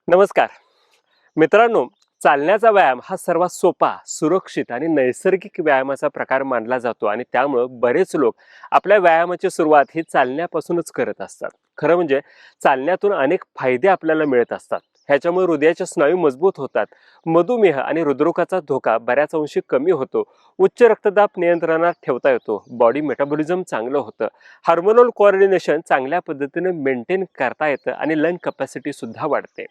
नमस्कार मित्रांनो, चालण्याचा व्यायाम हा सर्वात सोपा, सुरक्षित आणि नैसर्गिक व्यायामाचा प्रकार मानला जातो आणि त्यामुळे बरेच लोक आपल्या व्यायामाची सुरुवात ही चालण्यापासूनच करत असतात. खरं म्हणजे चालण्यातून अनेक फायदे आपल्याला मिळत असतात. ह्याच्यामुळे हृदयाचे स्नायू मजबूत होतात, मधुमेह आणि हृदरोगाचा धोका बऱ्याच अंशी कमी होतो, उच्च रक्तदाब नियंत्रणात ठेवता येतो, बॉडी मेटाबॉलिझम चांगलं होतं, हार्मोनल कोऑर्डिनेशन चांगल्या पद्धतीने मेंटेन करता येतं आणि लंग कॅपॅसिटी सुद्धा वाढते.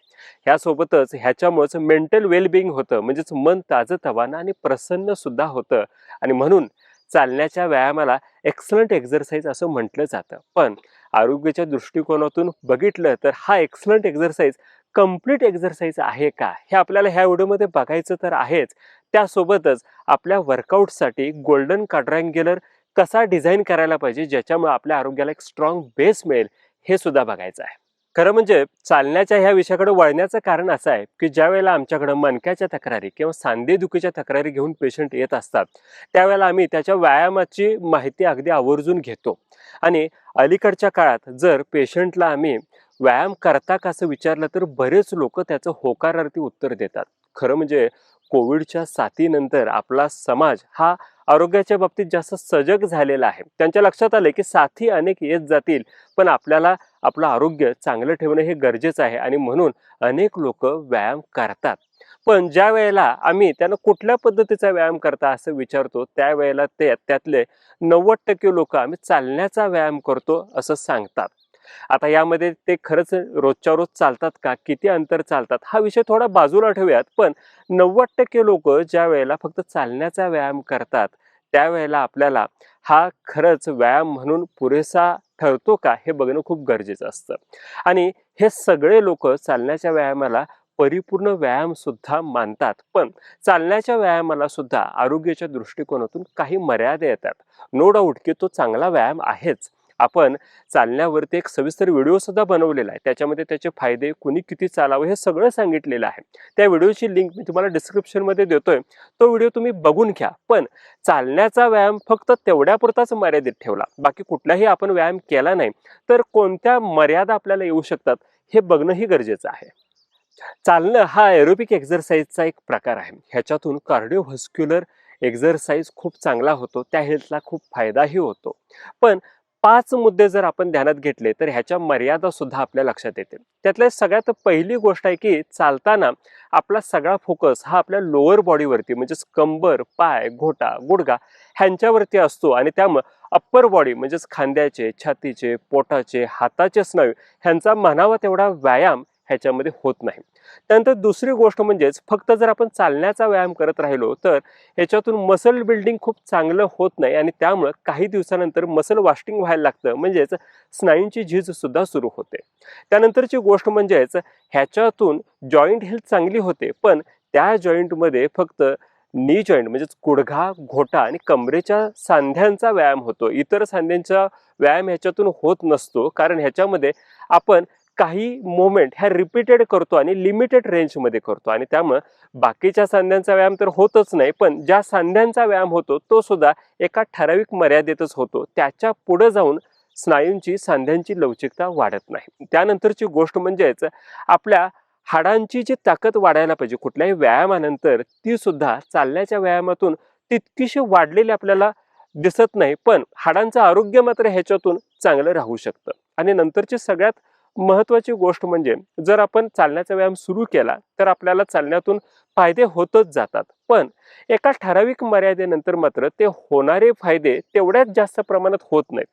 ह्यासोबतच ह्याच्यामुळेच मेंटल वेलबिंग होतं, म्हणजेच मन ताजंतवानं आणि प्रसन्न सुद्धा होतं. आणि म्हणून चालण्याच्या व्यायामाला एक्सलंट एक्झरसाइज असं म्हटलं जातं. पण आरोग्याच्या दृष्टिकोनातून बघितलं तर हा एक्सलंट एक्झरसाइज कम्प्लीट एक्झरसाइज आहे का, हे आपल्याला ह्या व्हिडिओमध्ये बघायचं तर आहेच. त्यासोबतच आपल्या वर्कआउटसाठी गोल्डन क्वाड्रँग्युलर कसा डिझाईन करायला पाहिजे, ज्याच्यामुळे आपल्या आरोग्याला एक स्ट्रॉंग बेस मिळेल, हे सुद्धा बघायचं आहे. खरं म्हणजे चालण्याच्या ह्या विषयाकडे वळण्याचं कारण असं आहे की ज्या वेळेला आमच्याकडे मणक्याच्या तक्रारी किंवा सांधेदुखीच्या तक्रारी घेऊन पेशंट येत असतात, त्यावेळेला आम्ही त्याच्या व्यायामाची माहिती अगदी आवर्जून घेतो. आणि अलीकडच्या काळात जर पेशंटला आम्ही व्यायाम करता का असं विचारलं तर बरेच लोक त्याचं होकारार्थी उत्तर देतात. खरं म्हणजे कोविडच्या साथीनंतर आपला समाज हा आरोग्याच्या बाबतीत जास्त सजग झालेला आहे. त्यांच्या लक्षात आले की साथी अनेक येत जातील, पण आपल्याला आपलं आरोग्य चांगलं ठेवणं हे गरजेचं आहे आणि म्हणून अनेक लोक व्यायाम करतात. पण ज्या वेळेला आम्ही त्यांना कुठल्या पद्धतीचा व्यायाम करता असं विचारतो, त्यावेळेला त्यातले 90% लोक आम्ही चालण्याचा व्यायाम करतो असं सांगतात. आता यामध्ये ते खरंच रोजच्या रोज चालतात का, किती अंतर चालतात, हा विषय थोडा बाजूला ठेवूयात. पण 90% लोक ज्या वेळेला फक्त चालण्याचा व्यायाम करतात, त्यावेळेला आपल्याला हा खरंच व्यायाम म्हणून पुरेसा ठरतो का, हे बघणं खूप गरजेचं असतं. आणि हे सगळे लोक चालण्याच्या व्यायामाला परिपूर्ण व्यायाम सुद्धा मानतात. पण चालण्याच्या व्यायामाला सुद्धा आरोग्याच्या दृष्टिकोनातून काही मर्यादा येतात. नो डाऊट की तो चांगला व्यायाम आहेच. आपण चालण्यावरती एक सविस्तर व्हिडिओ सुद्धा बनवलेला आहे, त्याच्यामध्ये त्याचे फायदे, कुणी किती चालावं हे सगळं सांगितलेलं आहे. त्या व्हिडिओची लिंक मी तुम्हाला डिस्क्रिप्शन मध्ये देतोय, तो व्हिडिओ तुम्ही बघून घ्या. पण चालण्याचा व्यायाम फक्त तेवढ्यापुरताच मर्यादित ठेवला, बाकी कुठलाही आपण व्यायाम केला नाही तर कोणत्या मर्यादा आपल्याला येऊ शकतात हे बघणंही गरजेचं आहे. चालणं हा एरोबिक एक्झरसाइजचा एक प्रकार आहे. ह्याच्यातून कार्डिओव्हास्क्युलर एक्झरसाइज खूप चांगला होतो, त्या हेल्थला खूप फायदाही होतो. पण 5 मुद्दे जर आपण ध्यानात घेतले तर ह्याच्या मर्यादा सुद्धा आपल्या लक्षात येते. त्यातल्या सगळ्यात पहिली गोष्ट आहे की चालताना आपला सगळा फोकस हा आपल्या लोअर बॉडीवरती, म्हणजेच कंबर, पाय, घोटा, गुडघा ह्यांच्यावरती असतो. आणि त्यामुळे अप्पर बॉडी म्हणजेच खांद्याचे, छातीचे, पोटाचे, हाताचे स्नायू ह्यांचा म्हणावा तेवढा व्यायाम ह्याच्यामध्ये होत नाही. त्यानंतर दुसरी गोष्ट म्हणजेच फक्त जर आपण चालण्याचा व्यायाम करत राहिलो तर ह्याच्यातून मसल बिल्डिंग खूप चांगलं होत नाही आणि त्यामुळे काही दिवसानंतर मसल वास्टिंग व्हायला लागतं, म्हणजेच स्नायूंची झीज सुद्धा सुरू होते. त्यानंतरची गोष्ट म्हणजेच ह्याच्यातून जॉईंट हेल्थ चांगली होते, पण त्या जॉईंटमध्ये फक्त नी जॉईंट म्हणजेच गुडघा, घोटा आणि कमरेच्या सांध्यांचा व्यायाम होतो. इतर सांध्यांचा व्यायाम ह्याच्यातून होत नसतो, कारण ह्याच्यामध्ये आपण काही मोमेंट ह्या रिपीटेड करतो आणि लिमिटेड रेंजमध्ये करतो आणि त्यामुळे बाकीच्या सांध्यांचा व्यायाम तर होतच नाही, पण ज्या सांध्यांचा व्यायाम होतो तो सुद्धा एका ठराविक मर्यादेतच होतो. त्याच्या पुढे जाऊन स्नायूंची, सांध्यांची लवचिकता वाढत नाही. त्यानंतरची गोष्ट म्हणजेच आपल्या हाडांची जी ताकद वाढायला पाहिजे कुठल्याही व्यायामानंतर, ती सुद्धा चालण्याच्या व्यायामातून तितकीशी वाढलेली आपल्याला दिसत नाही, पण हाडांचं आरोग्य मात्र ह्याच्यातून चांगलं राहू शकतं. आणि नंतरची सगळ्यात महत्वाची गोष्ट म्हणजे जर आपण चालण्याचा व्यायाम सुरू केला तर आपल्याला चालण्यातून फायदे होतच जातात, पण एका ठराविक मर्यादेनंतर मात्र ते होणारे फायदे तेवढ्याच जास्त प्रमाणात होत नाहीत.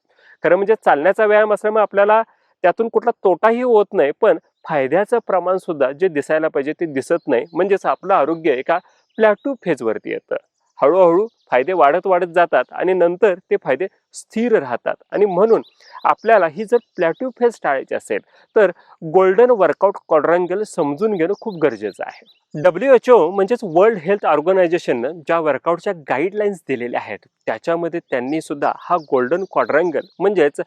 खरं म्हणजे चालण्याचा व्यायाम असल्यामुळे आपल्याला त्यातून कुठला तोटाही होत नाही, पण फायद्याचं प्रमाण सुद्धा जे दिसायला पाहिजे ते दिसत नाही, म्हणजेच आपलं आरोग्य एका प्लॅटू फेजवरती येतं. हळूहळू फायदे वाढत वाढत जातात आणि नंतर ते फायदे स्थिर राहतात. आणि म्हणून आपल्याला ही जर प्लॅट्यू फेज टाळायची असेल तर गोल्डन वर्कआउट क्वाड्रँगल समजून घेणं खूप गरजेचं आहे. WHO म्हणजेच वर्ल्ड हेल्थ ऑर्गनायझेशननं ज्या वर्कआउटच्या गाईडलाईन्स दिलेल्या आहेत, त्याच्यामध्ये त्यांनी सुद्धा हा गोल्डन क्वाड्रँगल म्हणजेच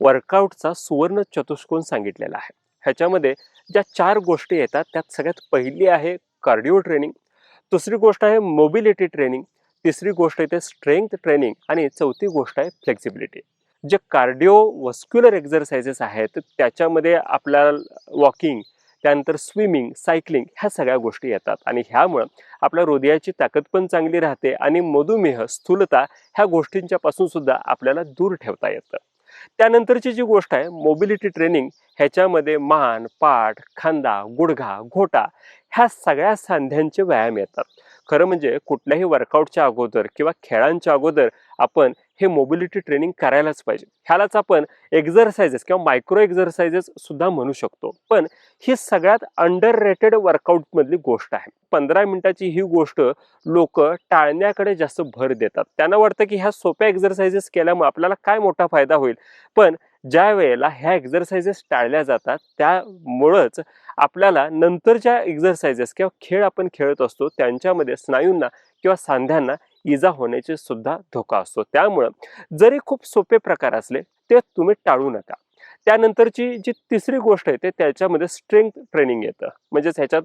वर्कआउटचा सुवर्ण चतुष्कोन सांगितलेला आहे. ह्याच्यामध्ये ज्या 4 गोष्टी येतात त्यात सगळ्यात पहिली आहे कार्डिओ ट्रेनिंग, दुसरी गोष्ट आहे मोबिलिटी ट्रेनिंग, तिसरी गोष्ट येते स्ट्रेंथ ट्रेनिंग आणि चौथी गोष्ट आहे फ्लेक्सिबिलिटी. जे कार्डिओ वस्क्युलर एक्झरसाइजेस आहेत त्याच्यामध्ये आपल्याला वॉकिंग, त्यानंतर स्विमिंग, सायकलिंग ह्या सगळ्या गोष्टी येतात आणि ह्यामुळं आपल्या हृदयाची ताकद पण चांगली राहते आणि मधुमेह, स्थूलता ह्या गोष्टींच्या पासून सुद्धा आपल्याला दूर ठेवता येतं. त्यानंतरची जी गोष्ट आहे मोबिलिटी ट्रेनिंग, ह्याच्यामध्ये मान, पाठ, खांदा, गुडघा, घोटा ह्या सगळ्या सांध्यांचे व्यायाम येतात. खरं म्हणजे कुठल्याही वर्कआउटच्या अगोदर किंवा खेळांच्या अगोदर आपण हे मोबिलिटी ट्रेनिंग करायलाच पाहिजे. ह्यालाच आपण एक्झरसाइजेस किंवा मायक्रो एक्झरसाइजेस सुद्धा म्हणू शकतो. पण ही सगळ्यात अंडर रेटेड वर्कआउट मधली गोष्ट आहे. 15 मिनिटाची ही गोष्ट लोक टाळण्याकडे जास्त भर देतात. त्यांना वाटतं की ह्या सोप्या एक्झरसाइजेस केल्यामुळे आपल्याला काय मोठा फायदा होईल. पण ज्या वेळेला ह्या एक्झरसाइजेस टाळल्या जातात त्यामुळंच आपल्याला नंतरच्या एक्झरसाइजेस किंवा खेळ आपण खेळत असतो त्यांच्यामध्ये स्नायूंना किंवा सांध्यांना इजा होण्याचे सुद्धा धोका असतो. त्यामुळं जरी खूप सोपे प्रकार असले ते तुम्ही टाळू नका. त्यानंतरची जी तिसरी गोष्ट आहे ते त्याच्यामध्ये स्ट्रेंथ ट्रेनिंग येतं. म्हणजेच ह्याच्यात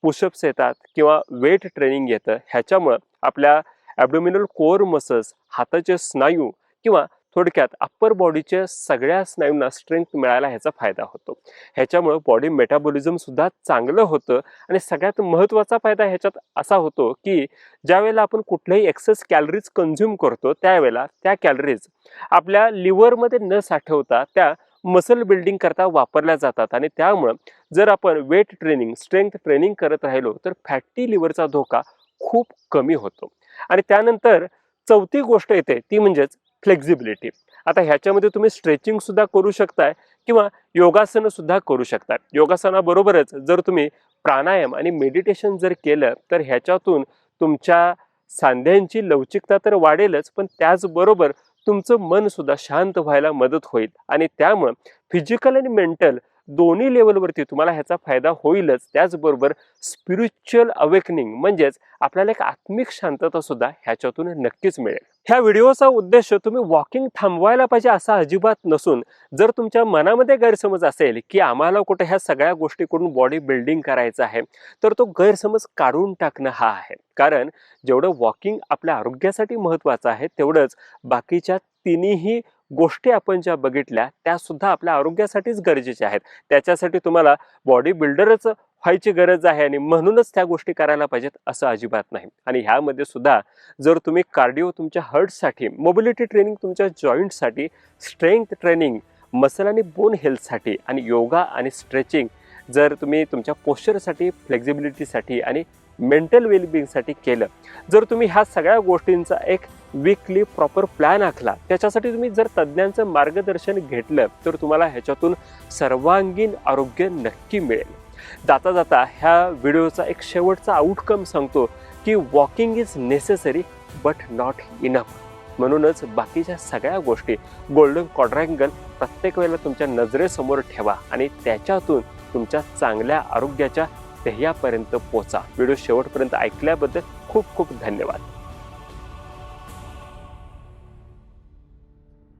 पुशअप्स येतात किंवा वेट ट्रेनिंग येतं. ह्याच्यामुळं आपल्या ॲब्डोमिनल कोअर मसल्स, हाताचे स्नायू किंवा थोडक्यात अप्पर बॉडीच्या सगळ्या स्नायूंना स्ट्रेंथ मिळायला ह्याचा फायदा होतो. ह्याच्यामुळे बॉडी मेटाबॉलिझम सुद्धा चांगलं होतं आणि सगळ्यात महत्त्वाचा फायदा ह्याच्यात असा होतो की ज्यावेळेला आपण कुठल्याही एक्सेस कॅलरीज कंझ्युम करतो त्यावेळेला त्या कॅलरीज आपल्या लिव्हरमध्ये न साठवता त्या मसल बिल्डिंग करता वापरल्या जातात आणि त्यामुळं जर आपण वेट ट्रेनिंग, स्ट्रेंथ ट्रेनिंग करत राहिलो तर फॅटी लिव्हरचा धोका खूप कमी होतो. आणि त्यानंतर चौथी गोष्ट येते ती म्हणजेच फ्लेक्झिबिलिटी. आता ह्याच्यामध्ये तुम्ही स्ट्रेचिंग सुद्धा करू शकताय किंवा योगासनं सुद्धा करू शकताय. योगासनाबरोबरच जर तुम्ही प्राणायाम आणि मेडिटेशन जर केलं तर ह्याच्यातून तुमच्या सांध्यांची लवचिकता तर वाढेलच, पण त्याचबरोबर तुमचं मन सुद्धा शांत व्हायला मदत होईल आणि त्यामुळं फिजिकल आणि मेंटल दोन्ही लेवलवरती तुम्हाला ह्याचा फायदा होईलच. त्याचबरोबर स्पिरिच्युअल अवेकनिंग म्हणजेच आपल्याला एक आत्मिक शांतता सुद्धा ह्याच्यातून नक्कीच मिळेल. ह्या व्हिडिओचा उद्देश तुम्ही वॉकिंग थांबवायला पाहिजे असा अजिबात नसून जर तुमच्या मनामध्ये गैरसमज असेल की आम्हाला कुठे ह्या सगळ्या गोष्टीकडून बॉडी बिल्डिंग करायचं आहे तर तो गैरसमज काढून टाकणं हा आहे. कारण जेवढं वॉकिंग आपल्या आरोग्यासाठी महत्त्वाचं आहे तेवढंच बाकीच्या तिन्ही गोष्टी आपण ज्या बघितल्या त्या सुद्धा आपल्या आरोग्यासाठीच गरजेच्या आहेत. त्याच्यासाठी तुम्हाला बॉडी बिल्डरच व्हायची गरज आहे आणि म्हणूनच त्या गोष्टी करायला पाहिजेत असं अजिबात नाही. आणि ह्यामध्ये सुद्धा जर तुम्ही कार्डिओ तुमच्या हार्टसाठी, मोबिलिटी ट्रेनिंग तुमच्या जॉईंटसाठी, स्ट्रेंथ ट्रेनिंग मसल आणि बोन हेल्थसाठी आणि योगा आणि स्ट्रेचिंग जर तुम्ही तुमच्या पोश्चरसाठी, फ्लेक्झिबिलिटीसाठी आणि मेंटल वेलबिंगसाठी केलं, जर तुम्ही ह्या सगळ्या गोष्टींचा एक वीकली प्रॉपर प्लॅन आखला, त्याच्यासाठी तुम्ही जर तज्ज्ञांचं मार्गदर्शन घेतलं तर तुम्हाला ह्याच्यातून सर्वांगीण आरोग्य नक्की मिळेल. जाता जाता ह्या व्हिडिओचा एक शेवटचा आउटकम सांगतो की walking is necessary but not enough. म्हणूनच बाकीच्या सगळ्या गोष्टी गोल्डन क्वाड्रँगल प्रत्येक वेळेला तुमच्या नजरेसमोर ठेवा आणि त्याच्यातून तुमच्या चांगल्या आरोग्याच्या ध्येयापर्यंत पोचा. व्हिडिओ शेवटपर्यंत ऐकल्याबद्दल खूप खूप धन्यवाद.